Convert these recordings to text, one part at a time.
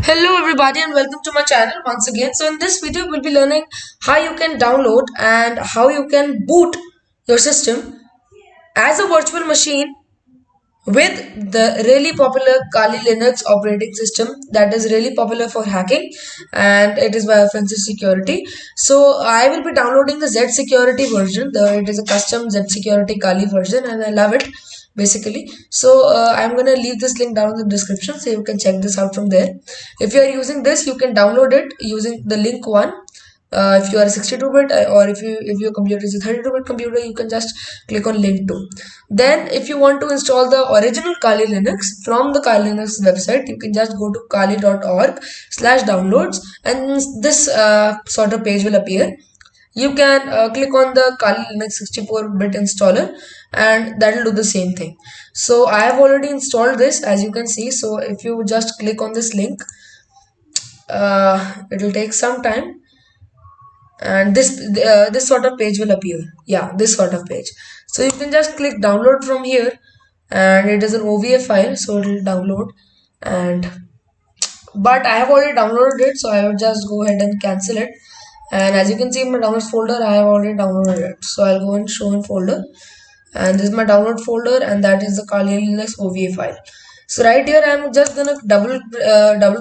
Hello everybody and welcome to my channel once again. So in this video we'll be learning how you can download and how you can boot your system as a virtual machine with the really popular Kali Linux operating system that is really popular for hacking, and it is by offensive security. So I will be downloading the Z security version. It is a custom Z security Kali version and I love it basically. So I'm gonna leave this link down in the description so you can check this out from there. If you are using this, you can download it using the link one. If you are a 62-bit or if your computer is a 32-bit computer, you can just click on link 2. Then if you want to install the original Kali Linux from the Kali Linux website, you can just go to kali.org/downloads and this sort of page will appear. You can click on the Kali Linux 64-bit installer and that will do the same thing. So I have already installed this, as you can see. So if you just click on this link, it will take some time and this sort of page will appear. Yeah, this sort of page. So you can just click download from here and it is an OVA file, so it will download. And but I have already downloaded it, so I will just go ahead and cancel it. And as you can see in my downloads folder, I have already downloaded it, so I'll go and show in folder, and this is my download folder and that is the Kali Linux OVA file. So right here I'm just gonna double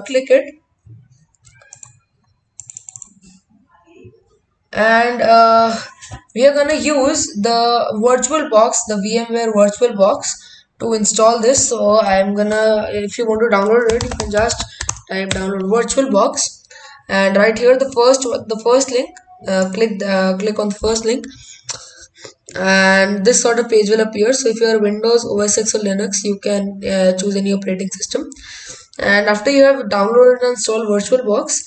click it, and we are gonna use the VirtualBox, the VMware VirtualBox to install this. So I'm gonna, if you want to download it, you can just type download VirtualBox, and right here the first link, click on the first link and this sort of page will appear. So if you are Windows, OS X or Linux, you can choose any operating system, and after you have downloaded and installed VirtualBox,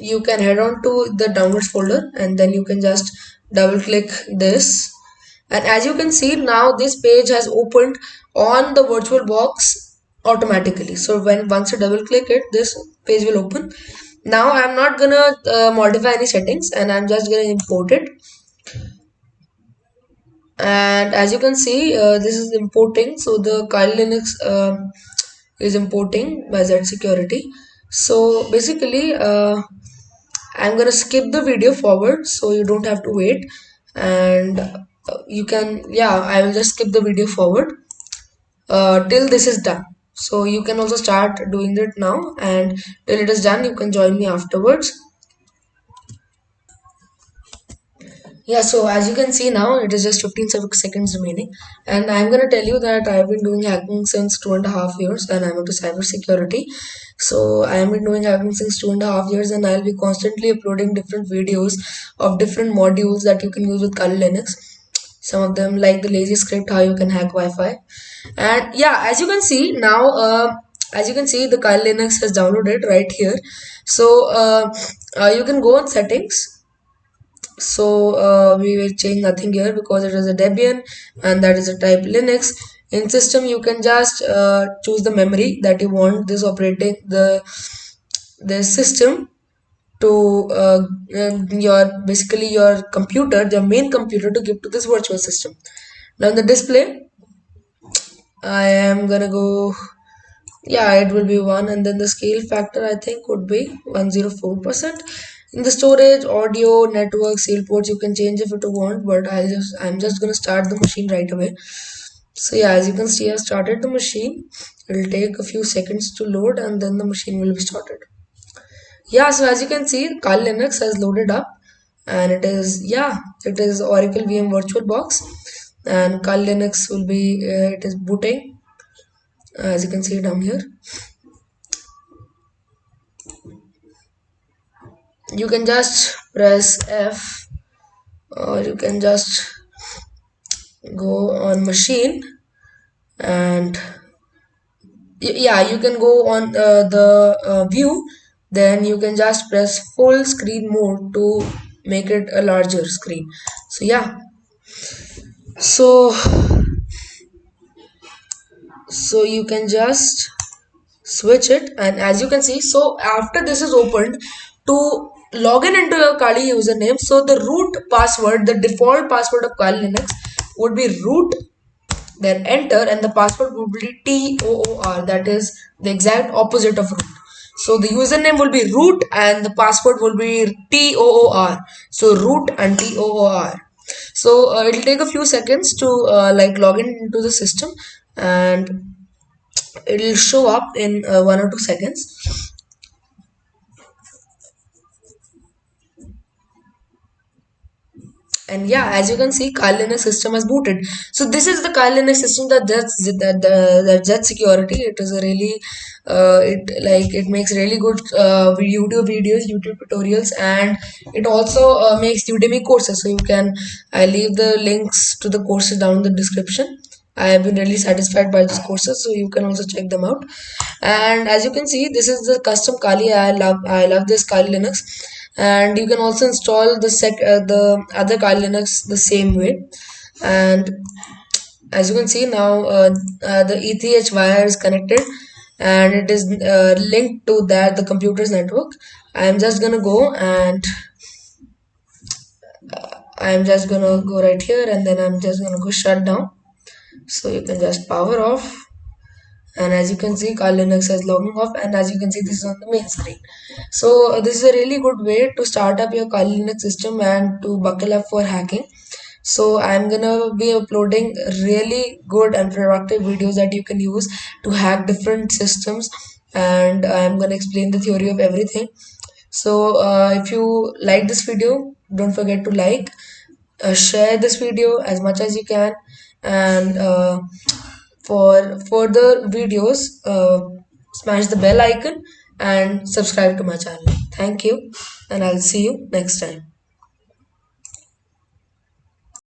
you can head on to the downloads folder and then you can just double click this, and as you can see now this page has opened on the VirtualBox automatically. So once you double click it, this page will open. Now I'm not gonna modify any settings and I'm just gonna import it, and as you can see this is importing. So the Kali Linux is importing by Z security. So basically I'm gonna skip the video forward so you don't have to wait, and you can, yeah, I will just skip the video forward till this is done. So you can also start doing it now, and till it is done you can join me afterwards. Yeah, so as you can see now it is just 15 seconds remaining, and I'm gonna tell you that I've been doing hacking since 2.5 years and I'm into cyber security. So I have been doing hacking since 2.5 years and I'll be constantly uploading different videos of different modules that you can use with Kali Linux. Some of them like the lazy script, how you can hack Wi-Fi, and yeah, as you can see now, as you can see the Kali Linux has downloaded right here. So you can go on settings. So we will change nothing here because it is a Debian and that is a type Linux. In system you can just choose the memory that you want this operating the system to your basically your computer, the main computer, to give to this virtual system. Now in the display I am gonna go, yeah, it will be 1, and then the scale factor I think would be 104%. In the storage, audio, network, seal ports, you can change if you want, but I'm just gonna start the machine right away. So yeah, as you can see, I started the machine. It will take a few seconds to load and then the machine will be started. Yeah, so as you can see, Kali Linux has loaded up, and it is, yeah, it is Oracle VM VirtualBox, and Kali Linux will be it is booting, as you can see down here. You can just press F, or you can just go on machine, and yeah, you can go on the view, then you can just press full screen mode to make it a larger screen. So yeah, so you can just switch it, and as you can see, so after this is opened, to log in into your Kali username, so the root password, the default password of Kali Linux would be root then enter, and the password will be TOOR, that is the exact opposite of root. So the username will be root and the password will be TOOR. So root and TOOR. So it'll take a few seconds to like log in into the system, and it'll show up in 1 or 2 seconds. And yeah, as you can see, Kali Linux system has booted. So this is the Kali Linux system that security. It is a really it makes really good YouTube videos, YouTube tutorials, and it also makes Udemy courses. So you can, I leave the links to the courses down in the description. I have been really satisfied by these courses, so you can also check them out. And as you can see, this is the custom Kali. I love this Kali Linux, and you can also install the other Kali Linux the same way. And as you can see now, the ETH wire is connected, and it is linked to that the computer's network. I'm just gonna go and I'm just gonna go right here, and then I'm just gonna go shut down. So you can just power off, and as you can see, Kali Linux is logging off, and as you can see, this is on the main screen. So this is a really good way to start up your Kali Linux system and to buckle up for hacking. So I'm gonna be uploading really good and productive videos that you can use to hack different systems, and I'm gonna explain the theory of everything. So if you like this video, don't forget to like, share this video as much as you can, and for further videos, smash the bell icon and subscribe to my channel. Thank you, and I'll see you next time.